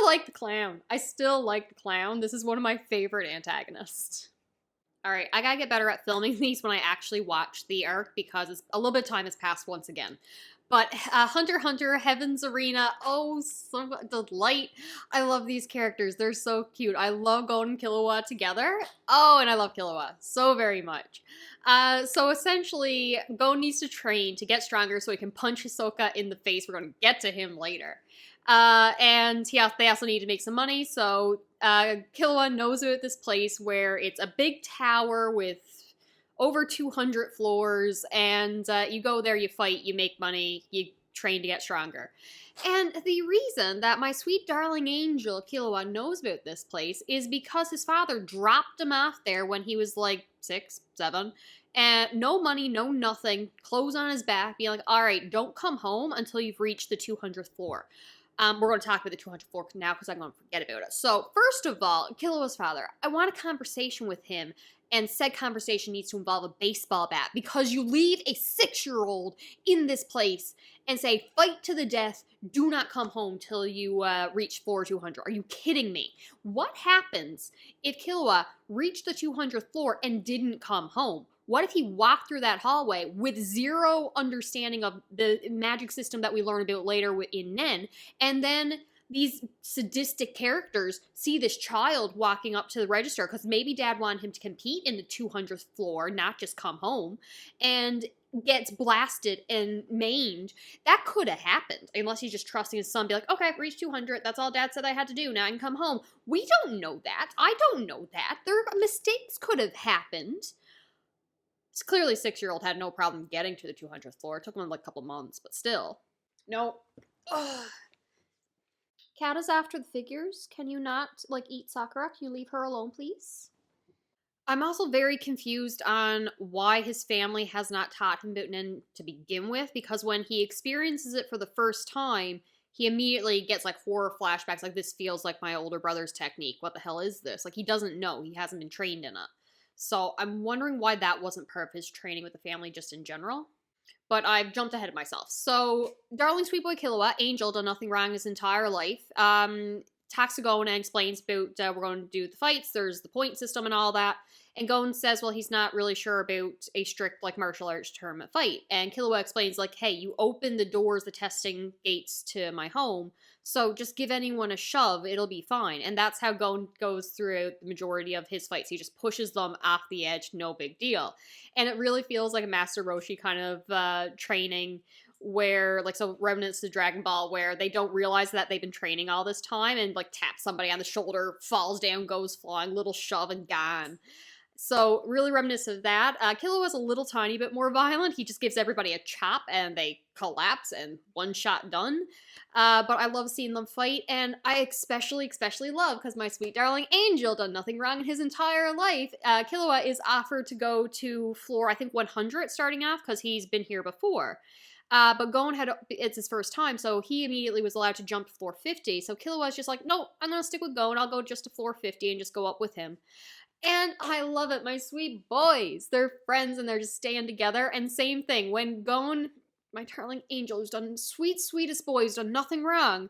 still like the clown. I still like the clown. This is one of my favorite antagonists. All right, I gotta get better at filming these when I actually watch the arc because it's, a little bit of time has passed once again. But Hunter x Hunter, Heaven's Arena, oh, so delight. I love these characters. They're so cute. I love Gon and Killua together. Oh, and I love Killua so very much. So essentially, Gon needs to train to get stronger so he can punch Hisoka in the face. We're going to get to him later. And yeah, they also need to make some money, so Killua knows about this place where it's a big tower with over 200 floors, and you go there, you fight, you make money, you train to get stronger. And the reason that my sweet darling angel Killua knows about this place is because his father dropped him off there when he was like 6, 7, and no money, no nothing, clothes on his back, being like, all right, don't come home until you've reached the 200th floor. We're going to talk about the 200th floor now because I'm going to forget about it. So, first of all, Killua's father, I want a conversation with him, and said conversation needs to involve a baseball bat because you leave a 6-year-old in this place and say, fight to the death, do not come home till you reach floor 200. Are you kidding me? What happens if Killua reached the 200th floor and didn't come home? What if he walked through that hallway with zero understanding of the magic system that we learn about later in Nen, and then these sadistic characters see this child walking up to the register because maybe dad wanted him to compete in the 200th floor, not just come home, and gets blasted and maimed. That could have happened, unless he's just trusting his son, be like, okay, reach 200, that's all dad said I had to do, now I can come home. We don't know that. I don't know that. Their mistakes could have happened. It's clearly 6-year-old had no problem getting to the 200th floor. It took him like a couple months, but still. No. Ugh. Cat is after the figures. Can you not, like, eat Sakura? Can you leave her alone, please? I'm also very confused on why his family has not taught him about Nen to begin with, because when he experiences it for the first time, he immediately gets, like, horror flashbacks, like, this feels like my older brother's technique. What the hell is this? Like, he doesn't know. He hasn't been trained in it. So I'm wondering why that wasn't part of his training with the family just in general. But I've jumped ahead of myself. So, darling sweet boy Killua, Angel, done nothing wrong his entire life. Talks to Gon and explains about we're going to do the fights, there's the point system and all that. And Gon says, well, he's not really sure about a strict, like, martial arts tournament fight. And Killua explains, like, hey, you open the doors, the testing gates to my home, so just give anyone a shove, it'll be fine. And that's how Gon goes through the majority of his fights. He just pushes them off the edge, no big deal. And it really feels like a Master Roshi kind of training where, like, so Remnants to Dragon Ball, where they don't realize that they've been training all this time and, like, tap somebody on the shoulder, falls down, goes flying, little shove and gone. So, really reminiscent of that. Killua is a little tiny bit more violent. He just gives everybody a chop and they collapse and one shot done. But I love seeing them fight, and I especially love, because my sweet darling Angel done nothing wrong in his entire life, Killua is offered to go to floor, I think, 100 starting off, because he's been here before. But Gon it's his first time, so he immediately was allowed to jump to floor 50. So Killua's just like, no, I'm gonna stick with Gon. I'll go just to floor 50 and just go up with him. And I love it, my sweet boys. They're friends and they're just staying together. And same thing, when Gon, my darling Angel, who's done sweetest boy, who's done nothing wrong,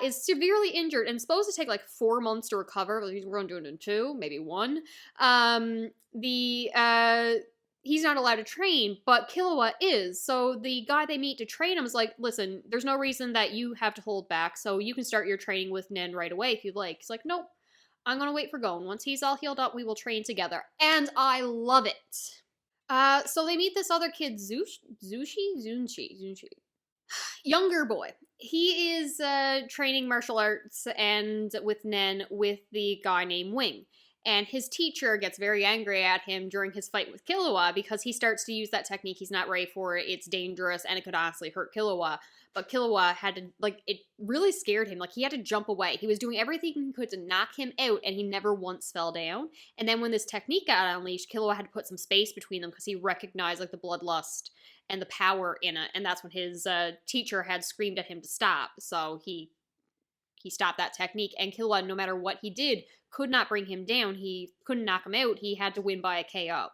is severely injured and supposed to take like 4 months to recover. We're going to do it in 2, maybe 1. He's not allowed to train, but Killua is. So the guy they meet to train him is like, listen, there's no reason that you have to hold back, so you can start your training with Nen right away if you'd like. He's like, nope. I'm gonna wait for Gon. Once he's all healed up, we will train together. And I love it. So they meet this other kid, Zunchi. Younger boy. He is training martial arts and with Nen with the guy named Wing. And his teacher gets very angry at him during his fight with Killua because he starts to use that technique. He's not ready for it. It's dangerous and it could honestly hurt Killua. But Killua had to, like, it really scared him. Like, he had to jump away. He was doing everything he could to knock him out, and he never once fell down. And then when this technique got unleashed, Killua had to put some space between them because he recognized, like, the bloodlust and the power in it. And that's when his teacher had screamed at him to stop. So he he stopped that technique, and Killua, no matter what he did, could not bring him down. He couldn't knock him out. He had to win by a KO.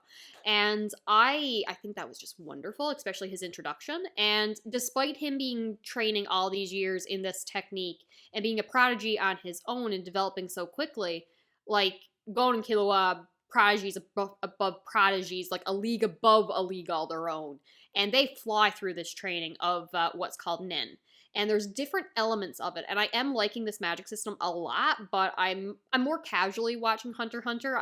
And I think that was just wonderful, especially his introduction. And despite him being training all these years in this technique and being a prodigy on his own and developing so quickly, like Gon and Killua, prodigies above prodigies, like a league above a league all their own. And they fly through this training of what's called Nen. And there's different elements of it, and I am liking this magic system a lot, but I'm more casually watching Hunter x Hunter.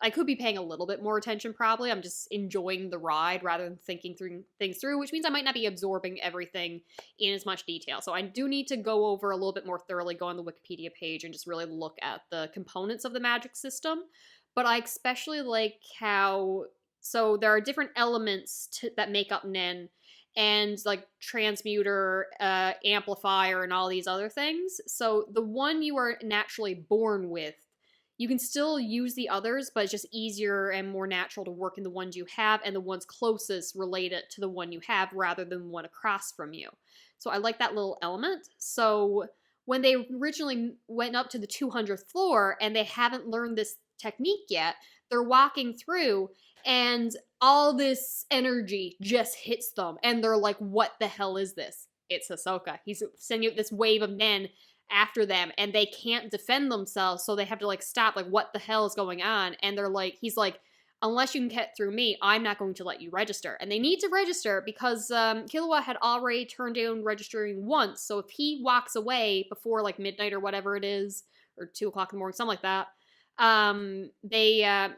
I could be paying a little bit more attention probably. I'm just enjoying the ride rather than thinking things through, which means I might not be absorbing everything in as much detail. So I do need to go over a little bit more thoroughly, go on the Wikipedia page and just really look at the components of the magic system. But I especially like how, so there are different elements that make up Nen, and like transmuter, amplifier, and all these other things. So the one you are naturally born with, you can still use the others, but it's just easier and more natural to work in the ones you have, and the ones closest related to the one you have rather than one across from you. So I like that little element. So when they originally went up to the 200th floor and they haven't learned this technique yet, they're walking through and all this energy just hits them. And they're like, what the hell is this? It's Hisoka. He's sending out this wave of Nen after them, and they can't defend themselves. So they have to like stop, like, what the hell is going on? And they're like, he's like, unless you can get through me, I'm not going to let you register. And they need to register because Killua had already turned down registering once. So if he walks away before like midnight or whatever it is, or 2 o'clock in the morning, something like that,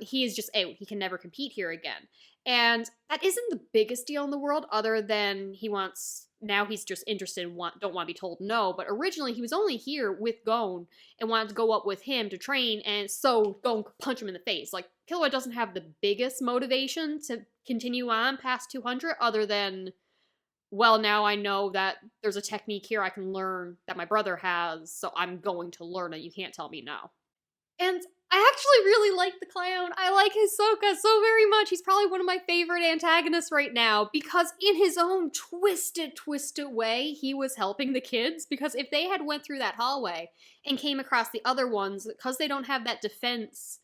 he is just out. He can never compete here again. And that isn't the biggest deal in the world, other than now he's just interested in don't want to be told no. But originally he was only here with Gon and wanted to go up with him to train, and so Gon could punch him in the face. Like, Killua doesn't have the biggest motivation to continue on past 200, other than, well, now I know that there's a technique here I can learn that my brother has, so I'm going to learn it. You can't tell me no. And I actually really like the clown. I like Hisoka so very much. He's probably one of my favorite antagonists right now, because in his own twisted way, he was helping the kids. Because if they had went through that hallway and came across the other ones, because they don't have that defense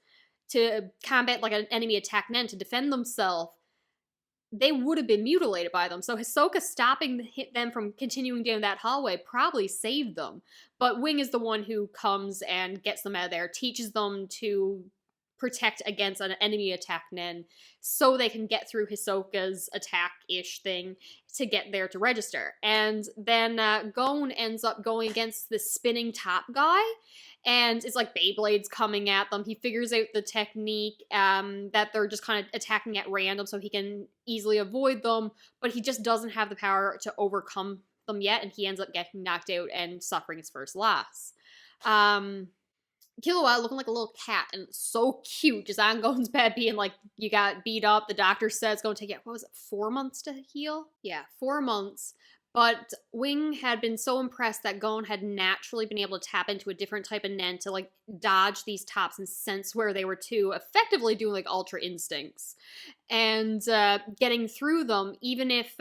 to combat like an enemy attack Nen to defend themselves, they would have been mutilated by them. So Hisoka stopping them from continuing down that hallway probably saved them. But Wing is the one who comes and gets them out of there, teaches them to protect against an enemy attack Nen so they can get through Hisoka's attack-ish thing to get there to register. And then Gon ends up going against the spinning top guy, and it's like Beyblades coming at them. He figures out the technique that they're just kind of attacking at random so he can easily avoid them, but he just doesn't have the power to overcome them yet, and he ends up getting knocked out and suffering his first loss. Killua looking like a little cat and so cute, just on Gon's bed being like, you got beat up. The doctor said it's going to take, what was it, 4 months to heal? Yeah, 4 months. But Wing had been so impressed that Gon had naturally been able to tap into a different type of Nen to like dodge these tops and sense where they were to, effectively doing like Ultra Instincts. And getting through them, even if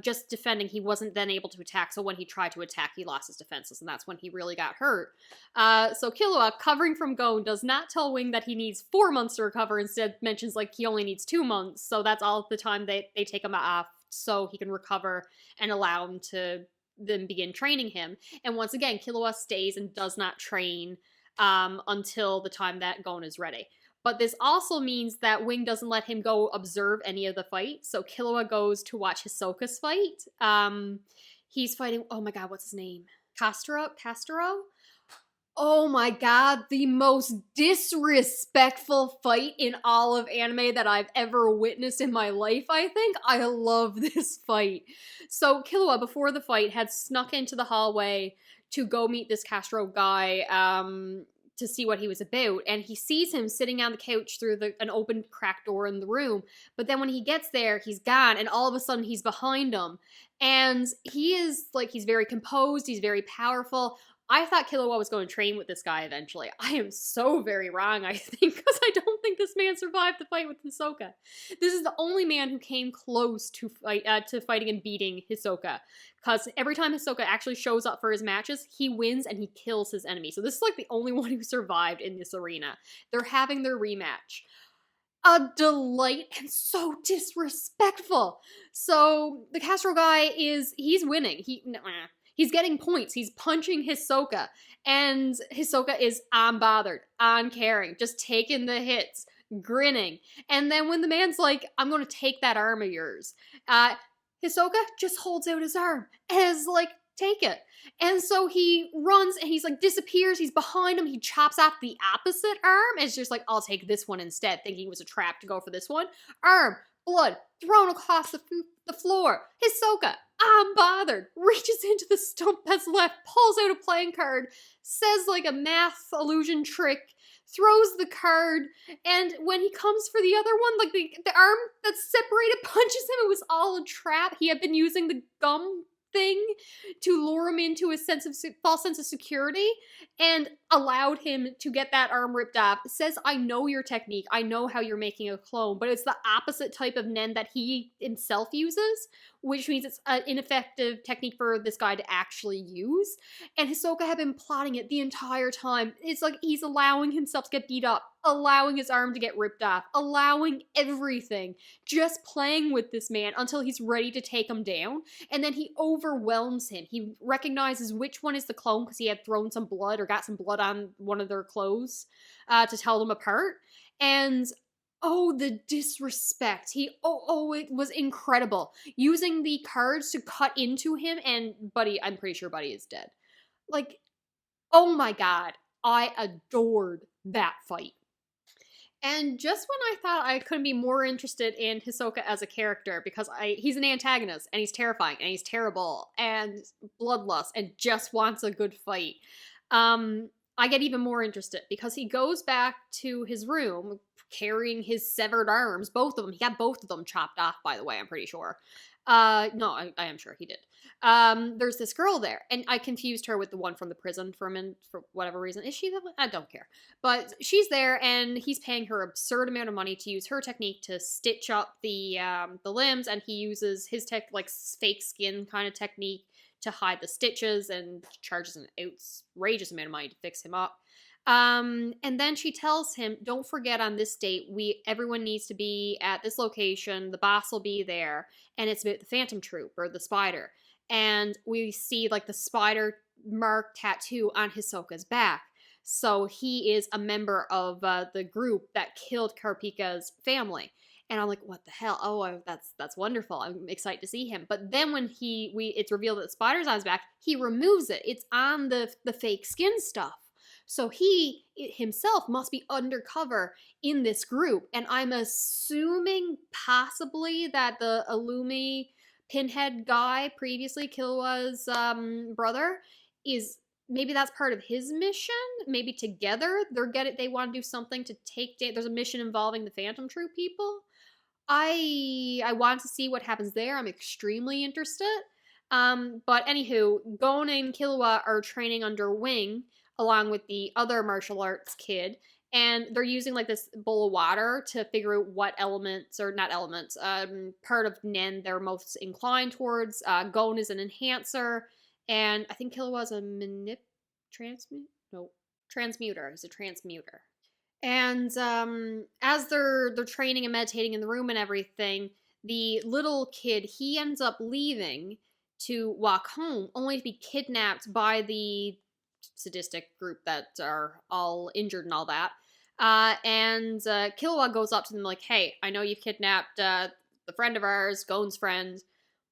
just defending, he wasn't then able to attack. So when he tried to attack, he lost his defenses, and that's when he really got hurt. So Killua, covering from Gon, does not tell Wing that he needs 4 months to recover. Instead, mentions like he only needs 2 months. So that's all the time they take him off so he can recover and allow him to then begin training him. And once again, Killua stays and does not train until the time that Gon is ready. But this also means that Wing doesn't let him go observe any of the fight. So Killua goes to watch Hisoka's fight. He's fighting, oh my god, what's his name? Kastro? Oh my god, the most disrespectful fight in all of anime that I've ever witnessed in my life, I think. I love this fight. So Killua, before the fight, had snuck into the hallway to go meet this Kastro guy, to see what he was about, and he sees him sitting on the couch through an open crack door in the room. But then when he gets there, he's gone, and all of a sudden he's behind him. And he is, like, he's very composed, he's very powerful. I thought Killua was going to train with this guy eventually. I am so very wrong, I think, because I don't think this man survived the fight with Hisoka. This is the only man who came close to fighting and beating Hisoka. Because every time Hisoka actually shows up for his matches, he wins and he kills his enemy. So this is like the only one who survived in this arena. They're having their rematch. A delight and so disrespectful. So the Kastro guy he's winning. He's getting points. He's punching Hisoka. And Hisoka is unbothered, uncaring, just taking the hits, grinning. And then when the man's like, I'm going to take that arm of yours, Hisoka just holds out his arm and is like, take it. And so he runs and he's like disappears. He's behind him. He chops off the opposite arm. And it's just like, I'll take this one instead, thinking it was a trap to go for this one. Arm, blood, thrown across the floor. Hisoka, unbothered, reaches into the stump that's left, pulls out a playing card, says like a math illusion trick, throws the card, and when he comes for the other one, like the arm that's separated punches him. It was all a trap. He had been using the gum thing to lure him into a false sense of security and allowed him to get that arm ripped off. It says, I know your technique. I know how you're making a clone, but it's the opposite type of nen that he himself uses, which means it's an ineffective technique for this guy to actually use. And Hisoka had been plotting it the entire time. It's like he's allowing himself to get beat up, allowing his arm to get ripped off, allowing everything, just playing with this man until he's ready to take him down. And then he overwhelms him. He recognizes which one is the clone because he had thrown some blood or got some blood on one of their clothes to tell them apart. And oh, the disrespect. It was incredible. Using the cards to cut into him, and Buddy, I'm pretty sure Buddy is dead. Like, oh my god. I adored that fight. And just when I thought I couldn't be more interested in Hisoka as a character, because he's an antagonist, and he's terrifying, and he's terrible, and bloodlust, and just wants a good fight, I get even more interested, because he goes back to his room, carrying his severed arms, both of them. He got both of them chopped off, by the way, I'm pretty sure. No, I am sure he did. There's this girl there, and I confused her with the one from the prison for a minute, for whatever reason. Is she the one? I don't care. But she's there, and he's paying her absurd amount of money to use her technique to stitch up the limbs, and he uses his fake skin kind of technique to hide the stitches, and charges an outrageous amount of money to fix him up. And then she tells him, don't forget on this date, everyone needs to be at this location, the boss will be there, and it's about the Phantom Troop, or the spider. And we see like the spider mark tattoo on Hisoka's back. So he is a member of the group that killed Karpika's family. And I'm like, what the hell? Oh, that's wonderful. I'm excited to see him. But then when it's revealed that the spider's on his back, he removes it. It's on the fake skin stuff. So he himself must be undercover in this group. And I'm assuming possibly that the Illumi pinhead guy, previously Killua's brother, maybe that's part of his mission. Maybe together they want to do something to take down. There's a mission involving the Phantom Troop people. I want to see what happens there. I'm extremely interested. But anywho, Gon and Killua are training under Wing, along with the other martial arts kid, and they're using like this bowl of water to figure out what elements, or not elements, part of Nen they're most inclined towards. Gon is an enhancer, and I think Killua is a transmuter. He's a transmuter. And as they're training and meditating in the room and everything, the little kid, he ends up leaving to walk home, only to be kidnapped by the sadistic group that are all injured and all that. And Killua goes up to them like, hey, I know you've kidnapped the friend of ours, Gon's friend.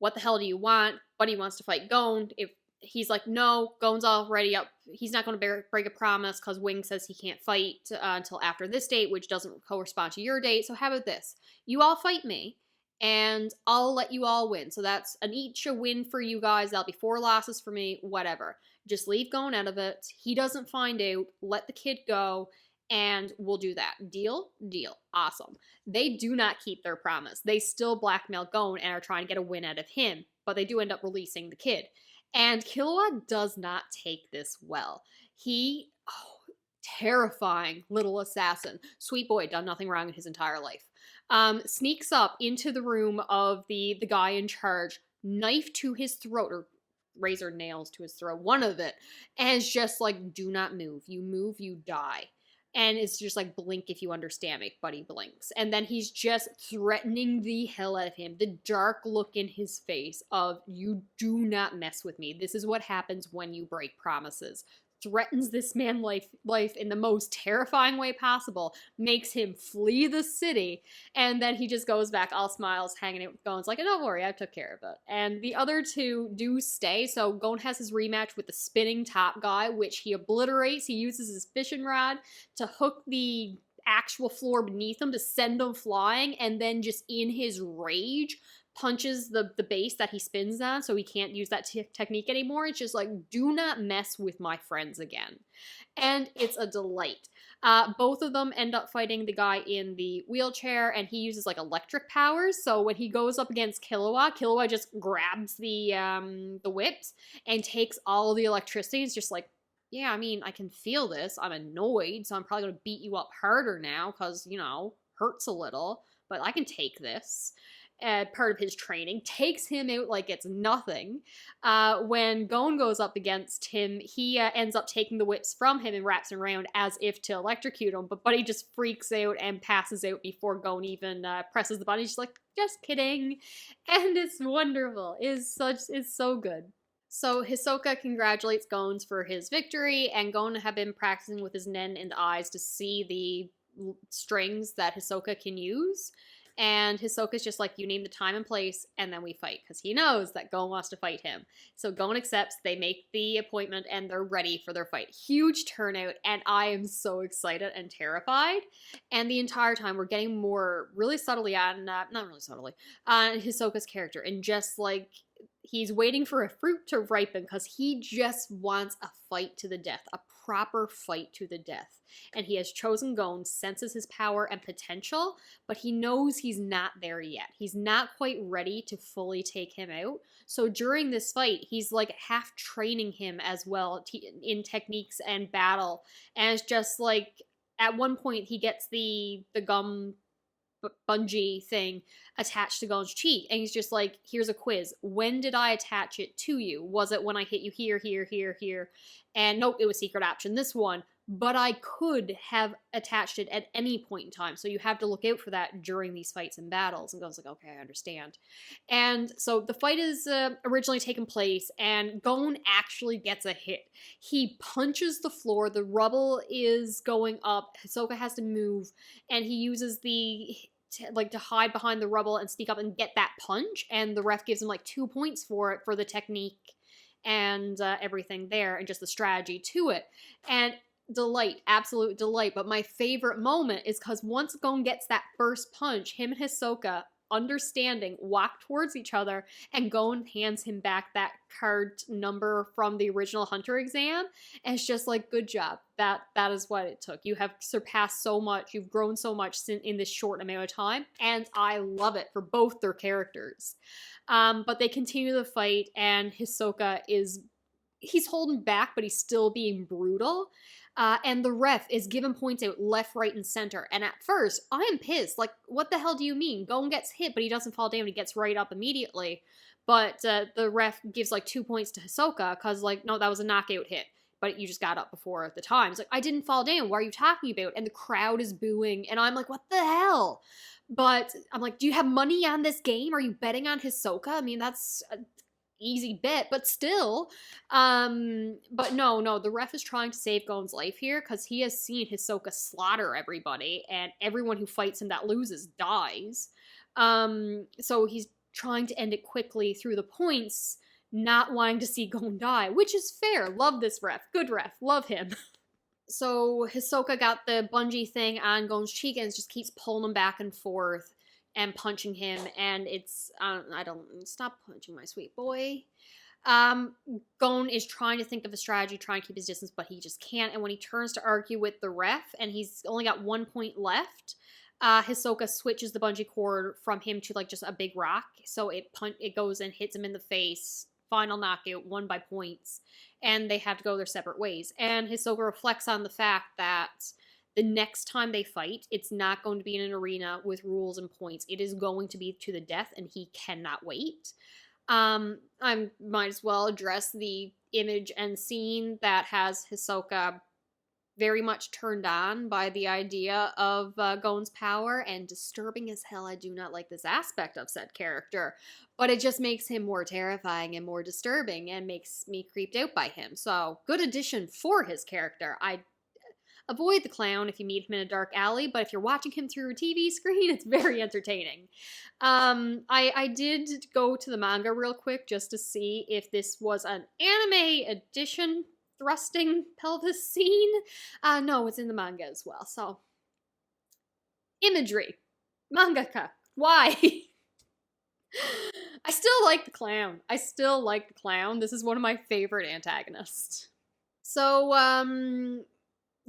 What the hell do you want? Buddy wants to fight Gon. If he's like, no, Gon's already up. He's not going to break a promise because Wing says he can't fight until after this date, which doesn't correspond to your date. So how about this? You all fight me, and I'll let you all win. So that's each a win for you guys. That'll be 4 losses for me, whatever. Just leave Gon out of it. He doesn't find out. Let the kid go, and we'll do that. Deal? Deal. Awesome. They do not keep their promise. They still blackmail Gon and are trying to get a win out of him, but they do end up releasing the kid. And Killua does not take this well. Terrifying little assassin. Sweet boy, done nothing wrong in his entire life. Sneaks up into the room of the guy in charge, knife to his throat, or razor nails to his throat, one of it, and is just like, do not move. You move, you die. And it's just like, blink if you understand me. Buddy blinks. And then he's just threatening the hell out of him. The dark look in his face of, you do not mess with me. This is what happens when you break promises. Threatens this man life in the most terrifying way possible, makes him flee the city, and then he just goes back all smiles, hanging out with Gon's like, don't worry, I took care of it. And the other two do stay, so Gon has his rematch with the spinning top guy, which he obliterates. He uses his fishing rod to hook the actual floor beneath him to send him flying, and then just in his rage punches the base that he spins on, so he can't use that technique anymore. It's just like, do not mess with my friends again. And it's a delight. Both of them end up fighting the guy in the wheelchair, and he uses like electric powers, so when he goes up against Killua just grabs the whips and takes all the electricity. It's just like, yeah, I mean, I can feel this. I'm annoyed, so I'm probably going to beat you up harder now because, hurts a little, but I can take this. Part of his training, takes him out like it's nothing. When Gon goes up against him, he ends up taking the whips from him and wraps him around as if to electrocute him, but Buddy just freaks out and passes out before Gon even presses the button. He's just like, just kidding. And it's wonderful. It's so good. So Hisoka congratulates Gon for his victory, and Gon had been practicing with his nen and eyes to see the strings that Hisoka can use. And Hisoka's just like, you name the time and place, and then we fight. Because he knows that Gon wants to fight him. So Gon accepts, they make the appointment, and they're ready for their fight. Huge turnout, and I am so excited and terrified. And the entire time, we're getting more really subtly on, not really subtly, on Hisoka's character. And just like, he's waiting for a fruit to ripen because he just wants a fight to the death, a proper fight to the death. And he has chosen Gon, senses his power and potential, but he knows he's not there yet. He's not quite ready to fully take him out. So during this fight, he's like half training him as well in techniques and battle. And it's just like, at one point he gets the gum bungee thing attached to Gon's cheek, and he's just like, here's a quiz. When did I attach it to you? Was it when I hit you here, here, here, here? And nope, it was secret option, this one. But I could have attached it at any point in time, so you have to look out for that during these fights and battles. And Gon's like, okay, I understand. And so the fight is originally taking place, and Gon actually gets a hit. He punches the floor, the rubble is going up, Hisoka has to move, and he uses to hide behind the rubble and sneak up and get that punch, and the ref gives him like 2 points for it, for the technique and everything there, and just the strategy to it. And delight, absolute delight. But my favorite moment is because once Gon gets that first punch, him and Hisoka, understanding, walk towards each other, and Gon hands him back that card number from the original Hunter exam. And it's just like, good job. That is what it took. You have surpassed so much. You've grown so much in this short amount of time. And I love it for both their characters. But they continue the fight, and Hisoka he's holding back, but he's still being brutal. And the ref is giving points out left, right, and center. And at first, I am pissed. Like, what the hell do you mean? Gon gets hit, but he doesn't fall down. He gets right up immediately. But the ref gives like 2 points to Hisoka because, like, no, that was a knockout hit. But you just got up before the time. It's like, I didn't fall down. What are you talking about? And the crowd is booing. And I'm like, what the hell? But I'm like, do you have money on this game? Are you betting on Hisoka? I mean, that's easy bet, but still. But no, the ref is trying to save Gon's life here because he has seen Hisoka slaughter everybody, and everyone who fights him that loses dies. So he's trying to end it quickly through the points, not wanting to see Gon die, which is fair. Love this ref. Good ref. Love him. So Hisoka got the bungee thing on Gon's cheek and just keeps pulling him back and forth and punching him, and it's, stop punching my sweet boy. Gon is trying to think of a strategy, trying to keep his distance, but he just can't, and when he turns to argue with the ref, and he's only got 1 point left, Hisoka switches the bungee cord from him to, like, just a big rock, so it goes and hits him in the face final knockout, won by points, and they had to go their separate ways. And Hisoka reflects on the fact that the next time they fight, it's not going to be in an arena with rules and points. It is going to be to the death, and he cannot wait. I might as well address the image and scene that has Hisoka very much turned on by the idea of Gon's power, and disturbing as hell. I do not like this aspect of said character, but it just makes him more terrifying and more disturbing and makes me creeped out by him. So, good addition for his character. I avoid the clown if you meet him in a dark alley, but if you're watching him through a TV screen, it's very entertaining. I did go to the manga real quick just to see if this was an anime edition thrusting pelvis scene. No, it's in the manga as well. So, imagery. Mangaka. Why? I still like the clown. This is one of my favorite antagonists. So,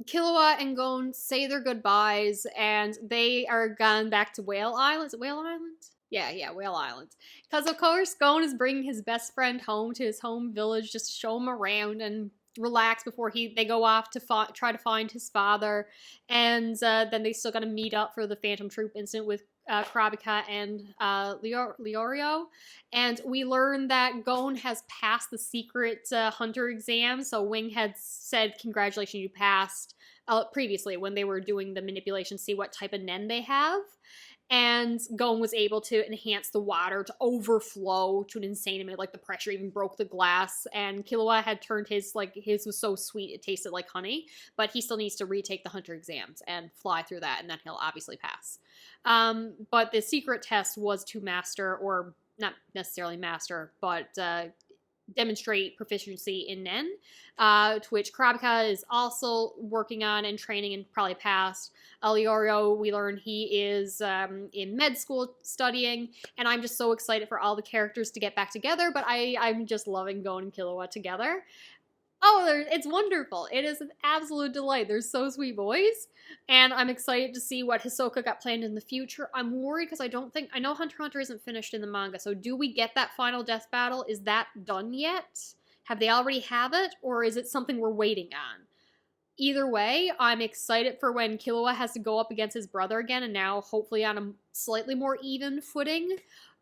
Killua and Gon say their goodbyes, and they are gone back to Whale Island. Is it Whale Island? Yeah, Whale Island. Because, of course, Gon is bringing his best friend home to his home village just to show him around and relax before they go off to try to find his father. And then they still got to meet up for the Phantom Troop incident with Kurapika and Leorio. And we learn that Gon has passed the secret hunter exam. So Wing had said, congratulations, you passed, previously when they were doing the manipulation, see what type of nen they have. And Gon was able to enhance the water to overflow to an insane amount. Like, the pressure even broke the glass. And Killua had turned his was so sweet it tasted like honey. But he still needs to retake the hunter exams and fly through that, and then he'll obviously pass. But the secret test was to master, or not necessarily master, but demonstrate proficiency in nen, to which Kurapika is also working on and training and probably passed. Leorio, we learn he is in med school studying, and I'm just so excited for all the characters to get back together, but I'm just loving Gon and Killua together. Oh, it's wonderful. It is an absolute delight. They're so sweet boys. And I'm excited to see what Hisoka got planned in the future. I'm worried because I know Hunter x Hunter isn't finished in the manga. So do we get that final death battle? Is that done yet? Have they already have it? Or is it something we're waiting on? Either way, I'm excited for when Killua has to go up against his brother again, and now hopefully on a slightly more even footing.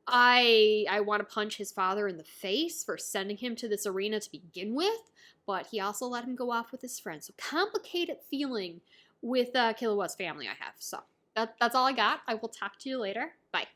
I want to punch his father in the face for sending him to this arena to begin with, but he also let him go off with his friend. So complicated feeling with Killua's family I have. So that's all I got. I will talk to you later. Bye.